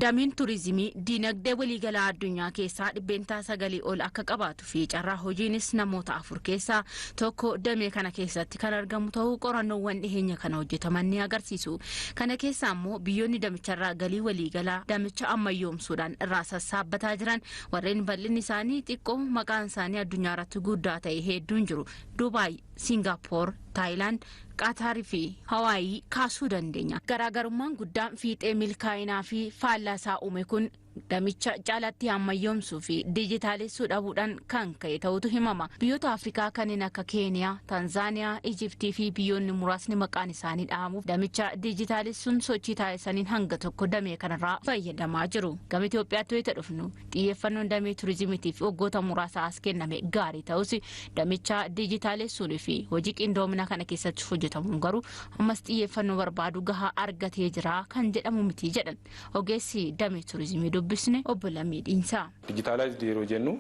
Dameen turizimii diinagdee waliigalaa addunyaa keessaa dhibbeentaa 9 ol akka qabaatu fi carraa hojiinis namoota 4 keessaa tokko damee kana keessatti kan argamu ta'uu qorannoowwan dhiheenya kana hojjetaman ni agarsiisu. Kana keessaa immoo biyyoonni damicharraa galii waliigalaa damicha ammayyoomsuudhaan irraa sassaabbataa jiran warreen bal'inni isaanii xiqqoo maqaan isaanii addunyaa irratti guddaa ta'e hedduun jiru. Dubaay, Singaappoor, Taayilaand, Qaataar fi Hawaayii kaasuu dandeenya. Garaagarummaan guddaan fiixee milkaa'inaa fi faallaasaa uume kun damicha caalatti ammayyoomsuu fi dijitaalessuu dhabuudhaan kan ka'e ta'utu himama. Biyyoota Afrikaa kanneen akka Keeniyaa, Tanzaaniyaa, Ijiptii fi biyyoonni muraasni maqaan isaanii dhahamuuf damicha dijitaalessuun sochii taasisaniin hanga tokko damee kanarraa fayyadamaa jiru. Gama Itoophiyaatti yoo dhufnu xiyyeeffannoon damee turizimiitiif waggoota muraasa as kenname gaarii ta'us damicha dijitaalessuun fi hojii qindoomina kana keessatti hojjetamuun garuu ammas xiyyeeffannoo barbaadu gahaa argatee jira kan jedhamu miti jedhan ogeessi damee turizimii dubbisne obbo Lammii Dhiinsaa. Digitaalaayiz yeroo jennu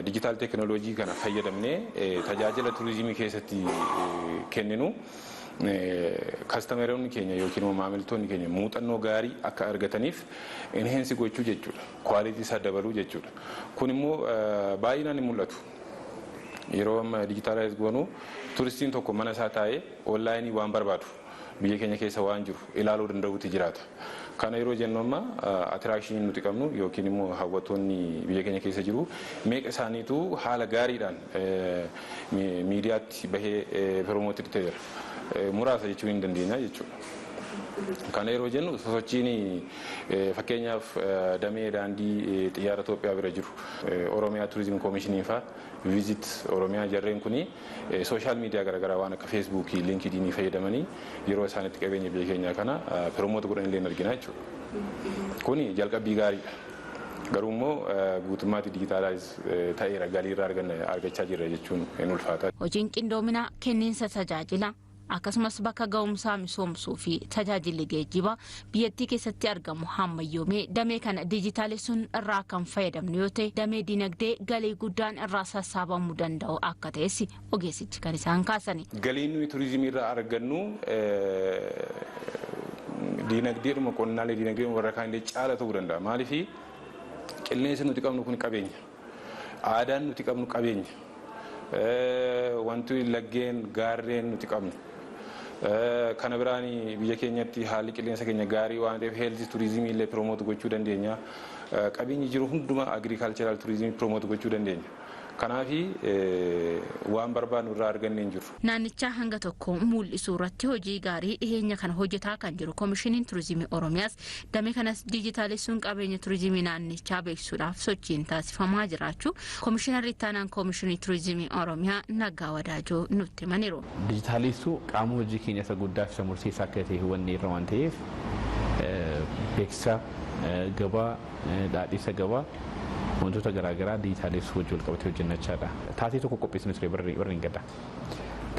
digitaal teekinooloojii kana fayyadamnee tajaajila turizimii keessatti kenninu kastameroonni keenya yookiin maamiltoonni keenya muuxannoo gaarii akka argataniif enheensi gochuu jechuudha. Kwaalitii isaa dabaluu jechuudha. Kun immoo baay'inaan ni mul'atu. Yeroo amma digitaalaayiz goonu turistiin tokko mana isaa taa'ee onlaayinii waan barbaadu biyya keenya keessa waan jiru ilaaluu danda'uutu jiraata. Kana yeroo jennu amma attiraakshinii nuti qabnu yookiin immoo hawwattoonni biyya keenya keessa jiru meeqa isaaniitu haala gaariidhaan miidiyaatti bahee piromootii ta'eera. Muraasa jechuun hin dandeenya jechuudha. Kana yeroo jennu sosochiin fakkeenyaaf damee daandii xiyyaara Itoophiyaa bira jiru Oromiyaa Turizimii Koomishinii fa'aa viizit Oromiyaa jarreen kuni sooshaal miidiyaa garaagaraa waan akka feesbuukii liinkidiinii fayyadamanii yeroo isaanitti qabeenya biyya keenyaa kana piroomoota godhan illee argina jechuudha. Kuni jalqabbii gaariidha. Garuu immoo guutummaatti digitaalaayiz ta'eera galiirraa argachaa jirra jechuun hin ulfaata. Hojiin qindoominaa kenniinsa tajaajila akkasumas bakka ga'umsaa misoomsuu fi tajaajilli geejjibaa biyyattii keessatti argamu hammayyoomee damee kana dijitaalessuun irraa kan fayyadamnu yoo ta'e damee dinagdee galii guddaan irraa sassaabamuu danda'u akka ta'es ogeessichi kan isaan kaasani. Galiin nuyi turizimii irraa argannu dinagdeedhuma qonnaalee dinagdeedhuma warra kaanillee caala ta'uu danda'a. Maaliif qilleensi nuti qabnu kun qabeenya. Aadaan nuti qabnu qabeenya. Wanti laggeen gaarreen nuti qabnu. Kana biraan biyya keenyatti haalli qilleensa keenya gaarii waan ta'eef heelzi turizimii illee piroomoot gochuu dandeenya. Qabeenyi jiru hundumaa agriikaalcheraal turizimii piroomoot gochuu dandeenya. Kanaaf waan barbaadnu irraa argannee hin jiru. Naannichaa hanga tokko mul'isuu irratti hojii gaarii dhiheenya kana hojjetaa kan jiru Koomishiniin Turizimii Oromiyaas damee kanas dijitaalessuun qabeenya turizimii naannichaa beeksisuudhaaf sochiin taasifamaa jiraachuu Koomishinarri ittaanaan Koomishinii Turizimii Oromiyaa Naggaa Wadaajoo nutti himaniiru. Dijitaalessuu qaama hojii keenya isa guddaa fi isa murteessaa akka ta'e hubanne irra waan ta'eef beeksisa gabaa dhaadhiisa gabaa wantoota garaagaraa dijitaalessuu wajjin walqabatee hojjennachaadha. Taatee tokko qopheessinu ture barri hin gadda.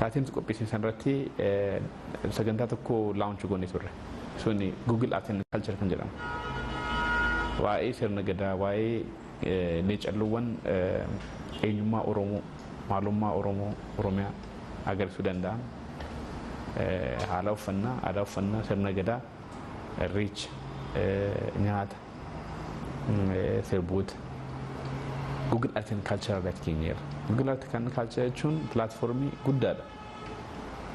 Taateen qopheessinu sanarratti sagantaa tokko laawunchi goonee turre. Suni Google Arts and Culture kan jedhamu. Waa'ee sirna gadaa, waa'ee leecalluuwwan eenyummaa Oromoo, maalummaa Oromoo, Oromiyaa agarsiisuu danda'an. Haala uffannaa, aadaa uffannaa, sirna gadaa, irreecha, nyaata, sirboota. Google Arts and Culture irratti keenyeera. Google Arts and Culture jechuun pilaatfoormii guddaadha.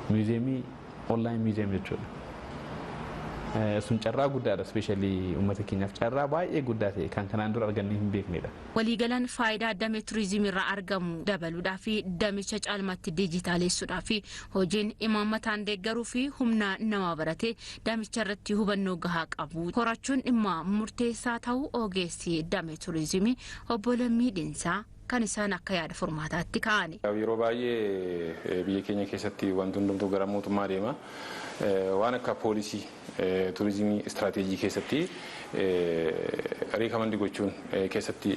Muuziyeemii onlaayin muuziyeemii jechuudha. Sun carraa guddaadha ispeeshaalii uummata keenyaaf carraa baay'ee guddaa ta'e kan kanaan dura argannee hin beeknedha. Waliigalaan faayidaa damee turizimii irraa argamu dabaluudhaa fi damicha caalmatti dijitaalessuudhaa fi hojiin imaammataan deeggaruu fi humna nama barate damicha irratti hubannoo gahaa qabu horachuun dhimma murteessaa ta'uu ogeessi damee turizimii obbo Lammii Dhiinsaa kan isaan akka yaada furmaataatti kaa'ani. Yeroo baay'ee biyya keenya keessatti wanti hundumtuu gara mootummaa deema. Waan akka poolisii turizimii istiraatiijii keessatti reekamandi gochuun keessatti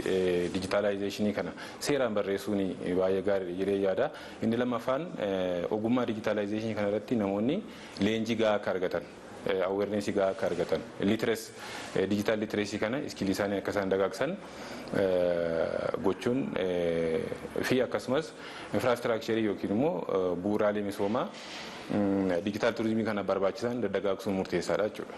dijitaalaayizeeshinii kana seeraan barreessuun baay'ee gaariidha jedhee yaada. Inni lammaffaan ogummaa dijitaalaayizeeshinii kana irratti namoonni leenjii gahaa akka argatan. Awareness gahaa akka argatan. Digital literacy kana iskilii isaanii akka isaan dagaagsan gochuun fi akkasumas infraastiraakcharii yookiin immoo bu'uuraalee misoomaa digital turizimii kana barbaachisan dagaagsuun murteessaadha jechuudha.